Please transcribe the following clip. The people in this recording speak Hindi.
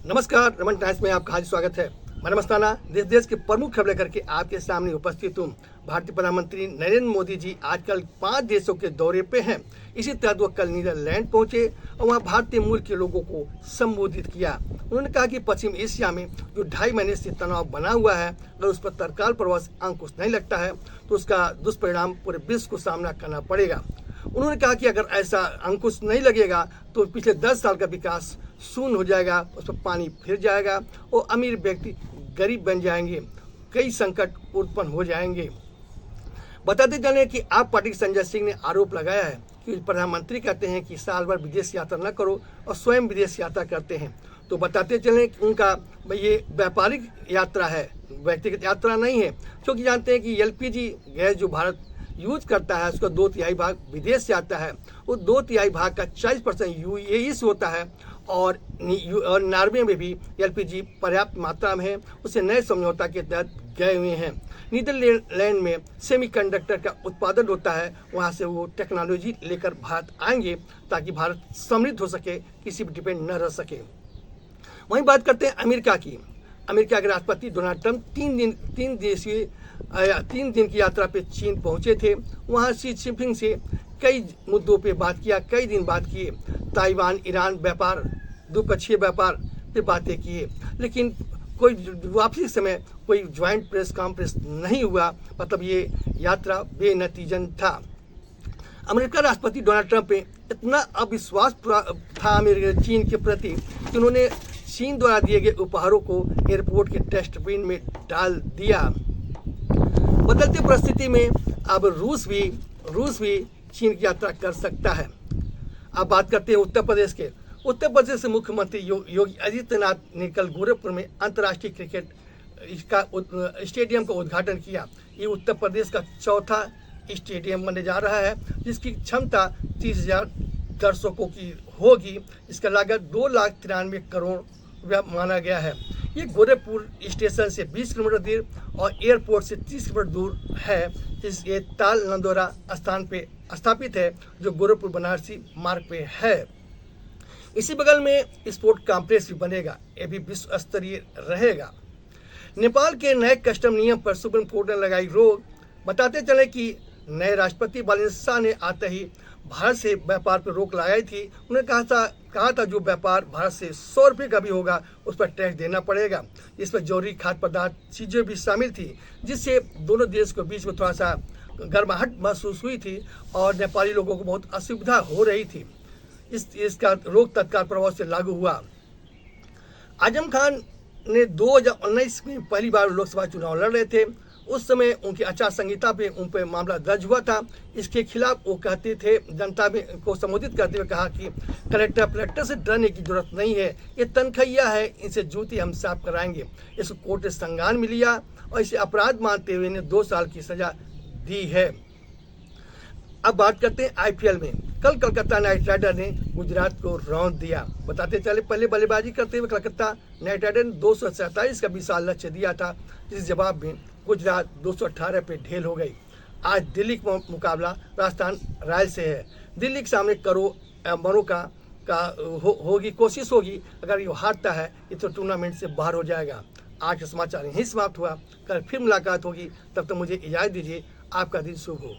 नमस्कार, रमन टाइम्स में आपका हार्दिक स्वागत है। मैं मस्ताना देश के प्रमुख खबरें लेकर के आपके सामने उपस्थित हूँ। भारतीय प्रधानमंत्री नरेंद्र मोदी जी आजकल 5 देशों के दौरे पे हैं। इसी तहत वो कल नीदरलैंड पहुंचे और वहां भारतीय मूल के लोगों को संबोधित किया। उन्होंने कहा कि पश्चिम एशिया में जो 2.5 महीने से तनाव बना हुआ है, अगर उस पर तत्काल प्रभाव अंकुश नहीं लगता है तो उसका दुष्परिणाम पूरे विश्व को सामना करना पड़ेगा। उन्होंने कहा कि अगर ऐसा अंकुश नहीं लगेगा तो पिछले 10 साल का विकास शून्य हो जाएगा, उस पर पानी फिर जाएगा और अमीर व्यक्ति गरीब बन जाएंगे, कई संकट उत्पन्न हो जाएंगे। बताते चलें कि आप पार्टी के संजय सिंह ने आरोप लगाया है कि प्रधानमंत्री कहते हैं कि साल भर विदेश यात्रा न करो और स्वयं विदेश यात्रा करते हैं। तो बताते चलें कि उनका ये व्यापारिक यात्रा है, व्यक्तिगत यात्रा नहीं है, क्योंकि जानते हैं कि एलपीजी गैस जो भारत यूज करता है उसका 2/3 भाग विदेश से आता है। वो 2/3 भाग का 40% यूएई से होता है और नॉर्वे में भी एलपीजी पर्याप्त मात्रा में है, उसे नए समझौता के तहत गए हुए हैं। नीदरलैंड में सेमीकंडक्टर का उत्पादन होता है, वहाँ से वो टेक्नोलॉजी लेकर भारत आएंगे ताकि भारत समृद्ध हो सके, किसी पर डिपेंड न रह सके। वहीं बात करते हैं अमेरिका की। अमेरिका के राष्ट्रपति डोनाल्ड ट्रंप 3 दिन की यात्रा पे चीन पहुंचे थे। वहां शी जिनपिंग से कई मुद्दों पे बात किया, कई दिन बात किए। ताइवान, ईरान व्यापार, द्विपक्षीय व्यापार पे बातें किए, लेकिन कोई वापसी समय कोई ज्वाइंट प्रेस कॉन्फ्रेंस नहीं हुआ। मतलब ये यात्रा बेनतीजन था। अमेरिका राष्ट्रपति डोनाल्ड ट्रंप पे इतना अविश्वास था चीन के प्रति कि उन्होंने चीन द्वारा दिए गए उपहारों को एयरपोर्ट के डस्टबिन में डाल दिया। बदलती परिस्थिति में अब रूस भी चीन की यात्रा कर सकता है। अब बात करते हैं उत्तर प्रदेश के। उत्तर प्रदेश के मुख्यमंत्री योगी आदित्यनाथ ने कल गोरखपुर में अंतर्राष्ट्रीय क्रिकेट स्टेडियम का उद्घाटन किया। ये उत्तर प्रदेश का चौथा स्टेडियम बनने जा रहा है, जिसकी क्षमता 30,000 दर्शकों की होगी। इसका लागत 2,93 करोड़ रुपया माना गया है। ये गोरखपुर स्टेशन से 20 किलोमीटर दूर और एयरपोर्ट से 30 किलोमीटर दूर है। ये ताल नंदोरा स्थान पे स्थापित है, जो गोरखपुर बनारसी मार्ग पे है। इसी बगल में स्पोर्ट कॉम्प्लेक्स भी बनेगा, ये भी विश्व स्तरीय रहेगा। नेपाल के नए कस्टम नियम पर सुप्रीम कोर्ट ने लगाई रोक। बताते चले कि नए राष्ट्रपति बालिंसा ने आते ही भारत से व्यापार पर रोक लगाई थी। उन्होंने कहा था जो व्यापार भारत से 100 रुपये का भी होगा उस पर टैक्स देना पड़ेगा। इस पर जरूरी खाद्य पदार्थ चीज़ें भी शामिल थी, जिससे दोनों देश के बीच में थोड़ा सा गर्माहट महसूस हुई थी और नेपाली लोगों को बहुत असुविधा हो रही थी। इसका रोक तत्काल प्रभाव से लागू हुआ। आजम खान ने 2019 में पहली बार लोकसभा चुनाव लड़ रहे थे। उस समय उनकी आचार संहिता पे उन पर मामला दर्ज हुआ था। इसके खिलाफ वो कहते थे, जनता को संबोधित करते हुए कहा कि कलेक्टर से डरने की जरूरत नहीं है, ये तनखैया है, इनसे जूती हम साफ कराएंगे। इसको कोर्ट ने संज्ञान में लिया और इसे अपराध मानते हुए इन्हें 2 साल की सजा दी है। अब बात करते हैं आईपीएल में। कल कोलकाता नाइट राइडर ने गुजरात को रौंद दिया। बताते चले पहले बल्लेबाजी करते हुए कोलकाता नाइट राइडर ने 247 का विशाल लक्ष्य दिया था, जिस जवाब में गुजरात 218 पे ढेल हो गई। आज दिल्ली का मुकाबला राजस्थान रॉयल्स से है। दिल्ली के सामने मरो होगी कोशिश होगी। अगर ये हारता है ये तो टूर्नामेंट से बाहर हो जाएगा। आज का समाचार यहीं समाप्त हुआ। कल फिर मुलाकात होगी, तब तक मुझे इजाज़त दीजिए। आपका दिन शुभ हो।